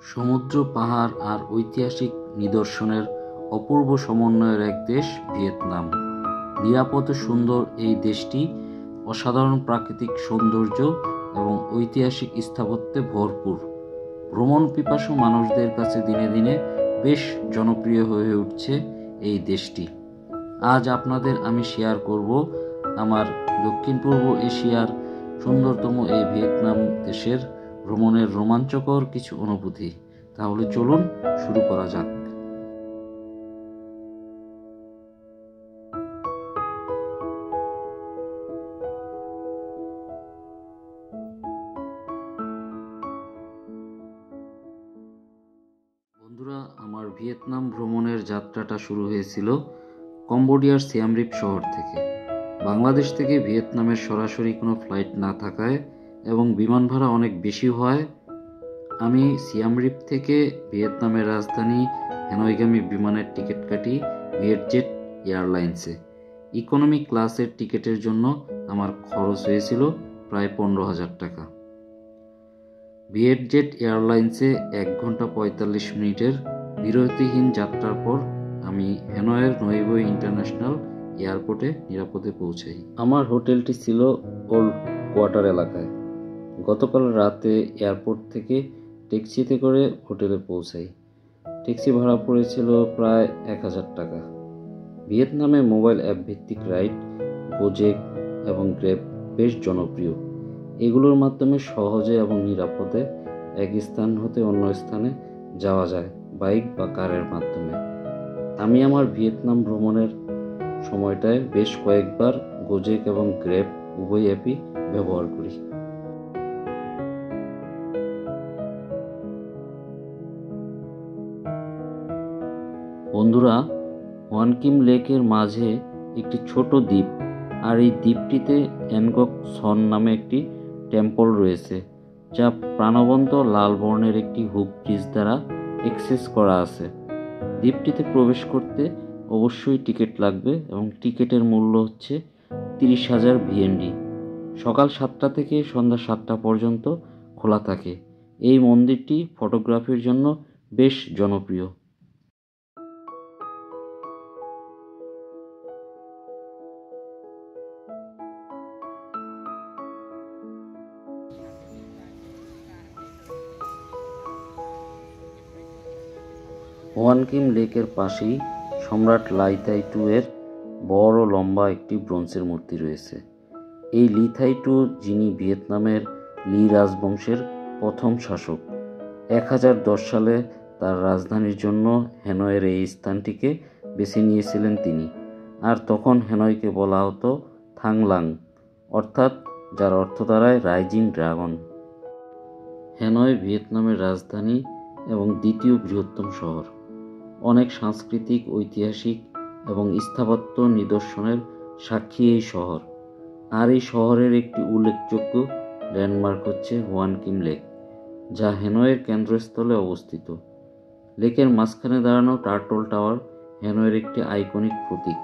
সমুদ্র, পাহাড় আর ঐতিহাসিক নিদর্শনের অপূর্ব সমন্বয়ের এক দেশ ভিয়েতনাম। নিরাপদ ও সুন্দর এই দেশটি অসাধারণ প্রাকৃতিক সৌন্দর্য এবং ঐতিহাসিক স্থাপত্যে ভরপুর। ভ্রমণ পিপাসু মানুষদের কাছে দিনে দিনে বেশ জনপ্রিয় হয়ে উঠছে এই দেশটি। আজ আপনাদের আমি শেয়ার করব আমার দক্ষিণ পূর্ব এশিয়ার সুন্দরতম এই ভিয়েতনাম দেশের ভ্রমণের রোমাঞ্চকর কিছু অনুভূতি। তাহলে চলুন শুরু করা যাক। বন্ধুরা, আমার ভিয়েতনাম ভ্রমণের যাত্রাটা শুরু হয়েছিল কম্বোডিয়ার সিয়াম রিপ শহর থেকে। বাংলাদেশ থেকে ভিয়েতনামের সরাসরি কোনো ফ্লাইট না থাকায় এবং বিমান ভাড়া অনেক বেশি হওয়ায় আমি সিয়াম রিপ থেকে ভিয়েতনামের রাজধানী হ্যানয়গামী বিমানের টিকিট কাটি ভিয়েটজেট এয়ারলাইন্সে। ইকোনমি ক্লাসের টিকিটের জন্য আমার খরচ হয়েছিল প্রায় 15,000 টাকা। ভিয়েটজেট এয়ারলাইন্সে 1 ঘন্টা 45 মিনিটের বিরতিহীন যাত্রার পর আমি হ্যানয়ের নইবই ইন্টারন্যাশনাল এয়ারপোর্টে নিরাপদে পৌঁছাই। আমার হোটেলটি ছিল ওল্ড কোয়ার্টার এলাকায়। গতকাল রাতে এয়ারপোর্ট থেকে ট্যাক্সিতে করে হোটেলে পৌঁছাই। ট্যাক্সি ভাড়া পড়েছিল প্রায় 1,000 টাকা। ভিয়েতনামে মোবাইল অ্যাপ ভিত্তিক রাইড, গোজেক এবং গ্র্যাব বেশ জনপ্রিয়। এগুলোর মাধ্যমে সহজে এবং নিরাপদে এক স্থান হতে অন্য স্থানে যাওয়া যায় বাইক বা কারের মাধ্যমে। আমি আমার ভিয়েতনাম ভ্রমণের সময়টায় বেশ কয়েকবার গোজেক এবং গ্র্যাব উভয় অ্যাপই ব্যবহার করি। বন্ধুরা, হোয়ান কিম লেকের মাঝে একটি ছোট দ্বীপ, আর এই দ্বীপটিতে এনগক সন নামে একটি টেম্পল রয়েছে, যা প্রাণবন্ত লাল বর্ণের একটি হুক ব্রিজ দ্বারা অ্যাক্সেস করা আছে। দ্বীপটিতে প্রবেশ করতে অবশ্যই টিকিট লাগবে এবং টিকিটের মূল্য হচ্ছে 30,000 VND। সকাল 7টা থেকে সন্ধ্যা 7টা পর্যন্ত খোলা থাকে। এই মন্দিরটি ফটোগ্রাফির জন্য বেশ জনপ্রিয়। হোয়ান কিম লেকের পাশেই সম্রাট লাই থাই টু এর বড় লম্বা একটি ব্রোঞ্জের মূর্তি রয়েছে। এই লি থাই টু, যিনি ভিয়েতনামের লি রাজবংশের প্রথম শাসক, 1010 সালে তার রাজধানীর জন্য হ্যানয়ের এই স্থানটিকে বেছে নিয়েছিলেন তিনি। আর তখন হ্যানয়কে বলা হতো থাং লাং, অর্থাৎ যার অর্থ দাঁড়ায় রাইজিং ড্রাগন। হ্যানয় ভিয়েতনামের রাজধানী এবং দ্বিতীয় বৃহত্তম শহর। অনেক সাংস্কৃতিক, ঐতিহাসিক এবং স্থাপত্য নিদর্শনের সাক্ষী এই শহর। আর এই শহরের একটি উল্লেখযোগ্য ল্যান্ডমার্ক হচ্ছে হোয়ান কিম লেক, যা হ্যানয়ের কেন্দ্রস্থলে অবস্থিত। লেকের মাঝখানে দাঁড়ানো টার্টল টাওয়ার হ্যানয়ের একটি আইকনিক প্রতীক।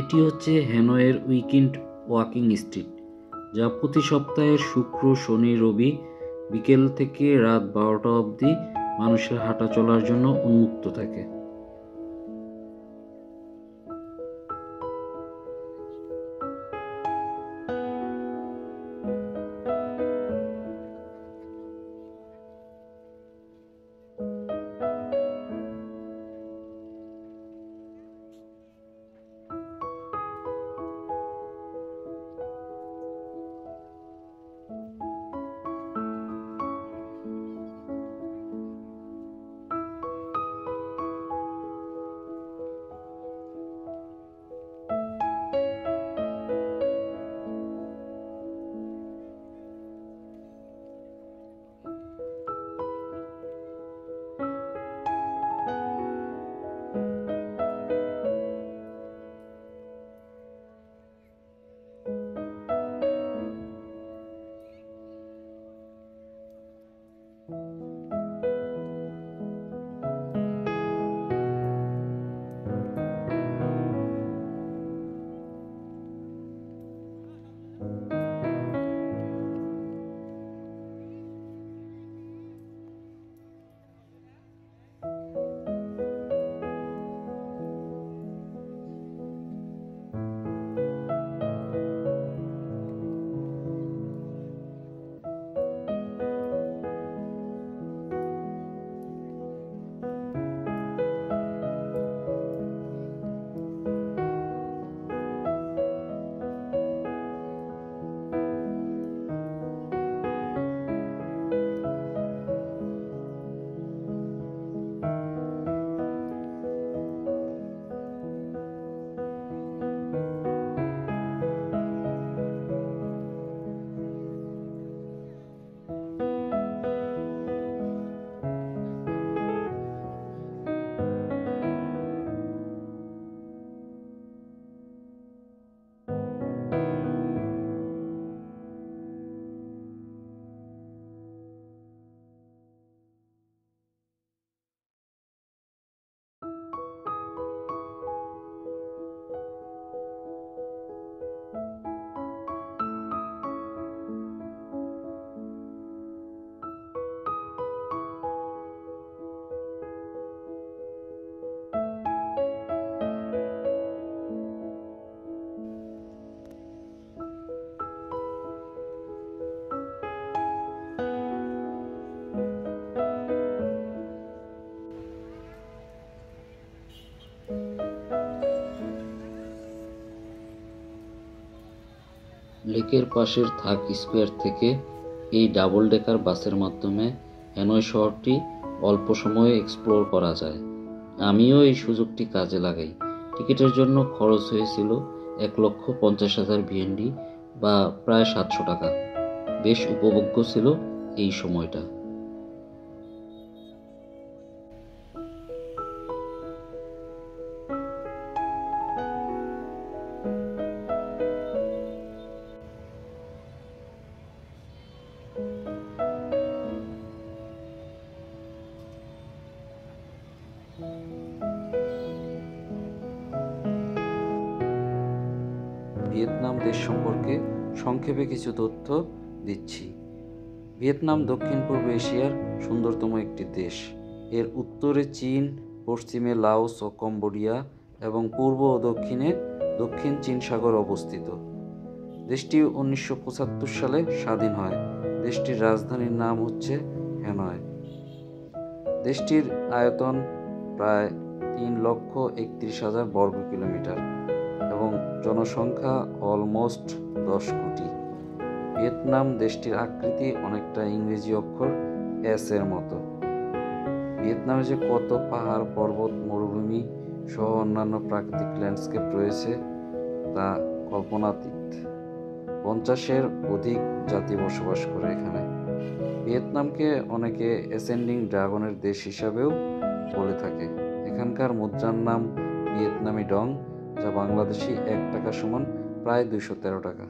এটি হচ্ছে হ্যানয়ের উইকেন্ড ওয়াকিং স্ট্রিট, যা প্রতি সপ্তাহের শুক্র, শনি, রবি বিকেল থেকে রাত 12টা অবধি মানুষের হাঁটা চলার জন্য উন্মুক্ত থাকে। লেকের পাশের থাক স্কোয়ার থেকে এই ডাবল ডেকার বাসের মাধ্যমে হ্যানয় শহরটি অল্প সময়ে এক্সপ্লোর করা যায়। আমিও এই সুযোগটি কাজে লাগাই। টিকিটের জন্য খরচ হয়েছিল 1,50,000 VND বা প্রায় 700 টাকা। বেশ উপভোগ্য ছিল এই সময়টা। ভিয়েতনাম দেশ সম্পর্কে সংক্ষেপে কিছু তথ্য দিচ্ছি। ভিয়েতনাম দক্ষিণ পূর্ব এশিয়ার সুন্দরতম একটি দেশ। এর উত্তরে চীন, পশ্চিমে লাওস ও কম্বোডিয়া এবং পূর্ব ও দক্ষিণে দক্ষিণ চীন সাগর অবস্থিত। দেশটি 1975 সালে স্বাধীন হয়। দেশটির রাজধানীর নাম হচ্ছে হ্যানয়। দেশটির আয়তন প্রায় 3,31,000 বর্গ কিলোমিটার এবং জনসংখ্যা অলমোস্ট 10 কোটি। ভিয়েতনাম দেশটির আকৃতি অনেকটা ইংরেজি অক্ষর এস এর মতো। ভিয়েতনামে যে কত পাহাড়, পর্বত, মরুভূমি সহ অন্যান্য প্রাকৃতিক ল্যান্ডস্কেপ রয়েছে তা কল্পনাতীত। 50-এর অধিক জাতি বসবাস করে এখানে। ভিয়েতনামকে অনেকে অ্যাসেন্ডিং ড্রাগনের দেশ হিসাবেও বলে থাকে। এখানকার মুদ্রার নাম ভিয়েতনামি ডং, যা বাংলাদেশি 1 টাকা সমান প্রায় 213 টাকা।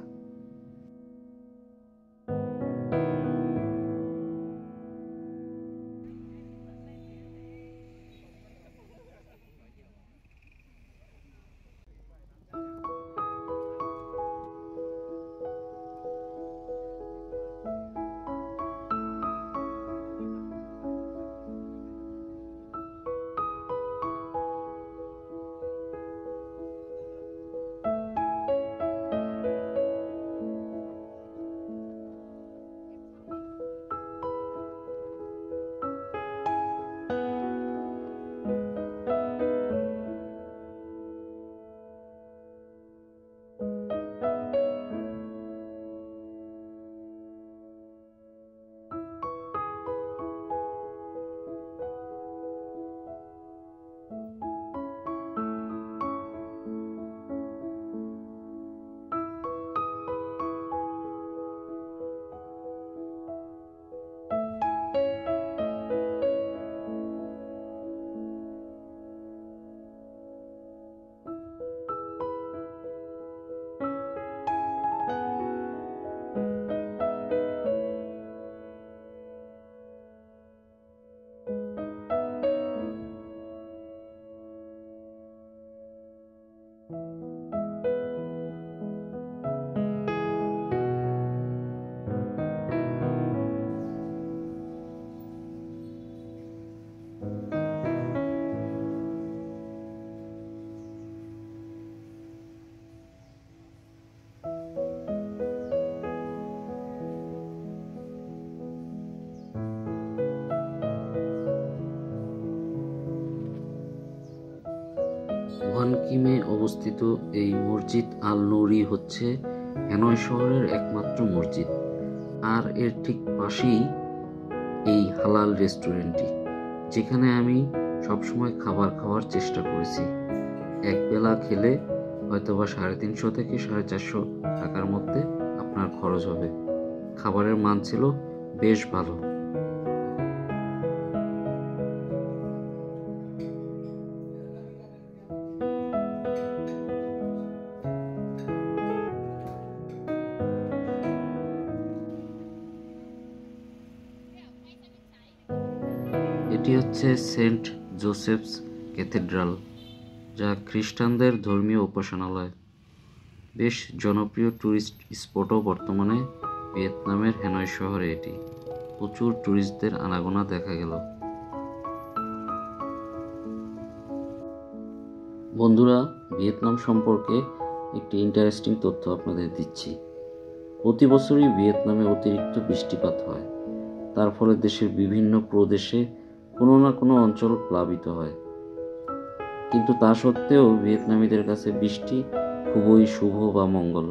কিমে অবস্থিত এই মসজিদ আল নুরি হচ্ছে হ্যানয় শহরের একমাত্র মসজিদ, আর এর ঠিক পাশেই এই হালাল রেস্টুরেন্টটি, যেখানে আমি সবসময় খাবার খাওয়ার চেষ্টা করেছি। এক বেলা খেলে হয়তোবা 350 থেকে 450 টাকার মধ্যে আপনার খরচ হবে। খাবারের মান ছিল বেশ ভালো। এটি হচ্ছে সেন্ট জোসেফস ক্যাথেড্রাল, যা খ্রিস্টানদের ধর্মীয় উপাসনালয়। বেশ জনপ্রিয় ট্যুরিস্ট স্পটও বর্তমানে ভিয়েতনামের হ্যানয় শহরে এটি। প্রচুর ট্যুরিস্টদের আনাগোনা দেখা গেল। বন্ধুরা, ভিয়েতনাম সম্পর্কে একটি ইন্টারেস্টিং তথ্য আপনাদের দিচ্ছি। প্রতি বছরই ভিয়েতনামে অতিরিক্ত বৃষ্টিপাত হয়। তার ফলে দেশের বিভিন্ন প্রদেশে কোনো না কোনো অঞ্চল প্লাবিত হয়। কিন্তু তা সত্ত্বেও ভিয়েতনামীদের কাছে বৃষ্টি খুবই শুভ বা মঙ্গল,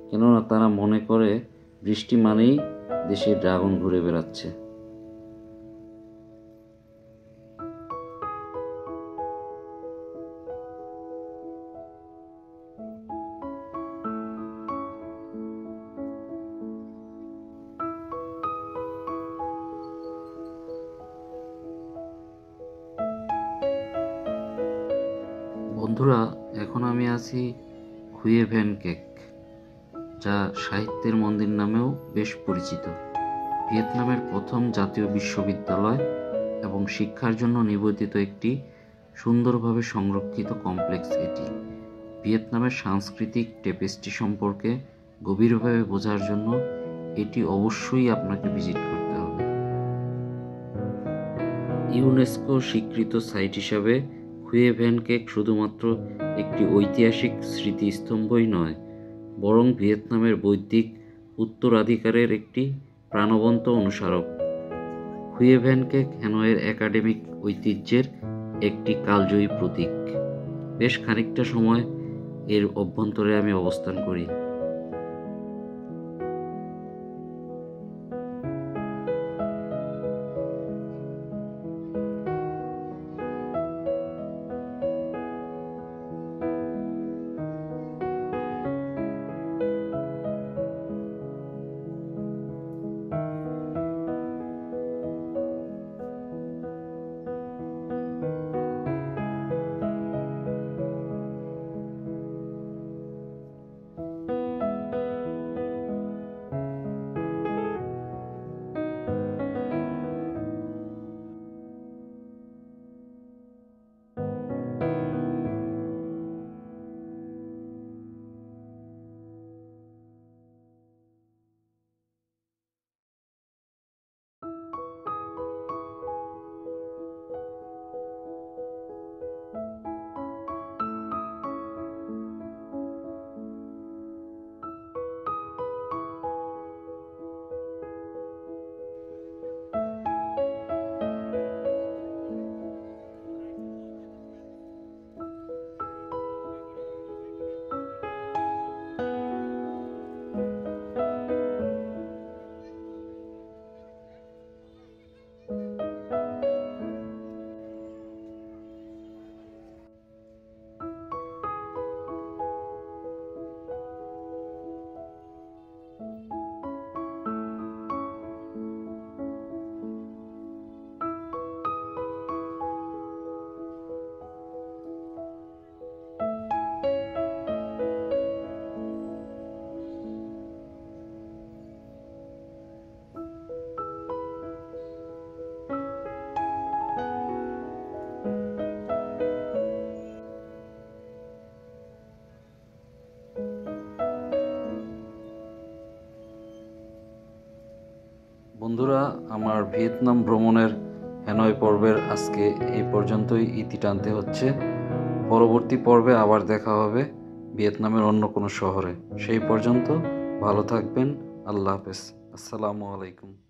কেননা তারা মনে করে বৃষ্টি মানেই দেশে ড্রাগন ঘুরে বেড়াচ্ছে। বন্ধুরা, এখন আমি আছি খুয়ে ভ্যান কেক, যা সাহিত্যের মন্দির নামেও বেশ পরিচিত। ভিয়েতনামের প্রথম জাতীয় বিশ্ববিদ্যালয় এবং শিক্ষার জন্য নিবেদিত একটি সুন্দরভাবে সংরক্ষিত কমপ্লেক্স এটি। ভিয়েতনামের সাংস্কৃতিক টেপেস্ট্রি সম্পর্কে গভীরভাবে বোঝার জন্য এটি অবশ্যই আপনাকে ভিজিট করতে হবে। ইউনেস্কো স্বীকৃত সাইট হিসাবে খুয়ে ভ্যান কেক শুধুমাত্র একটি ঐতিহাসিক স্মৃতিস্তম্ভই নয়, বরং ভিয়েতনামের বৌদ্ধিক উত্তরাধিকারের একটি প্রাণবন্ত অনুস্মারক। খুয়ে ভ্যান কেক হ্যানয়ের একাডেমিক ঐতিহ্যের একটি কালজয়ী প্রতীক। বেশ খানিকটা সময় এর অভ্যন্তরে আমি অবস্থান করি। বন্ধুরা, আমার ভিয়েতনাম ভ্রমণের হ্যানয় পর্বের আজকে এই পর্যন্তই ইতি টানতে হচ্ছে। পরবর্তী পর্বে আবার দেখা হবে ভিয়েতনামের অন্য কোনো শহরে। সেই পর্যন্ত ভালো থাকবেন। আল্লাহ হাফেজ। আসসালামু আলাইকুম।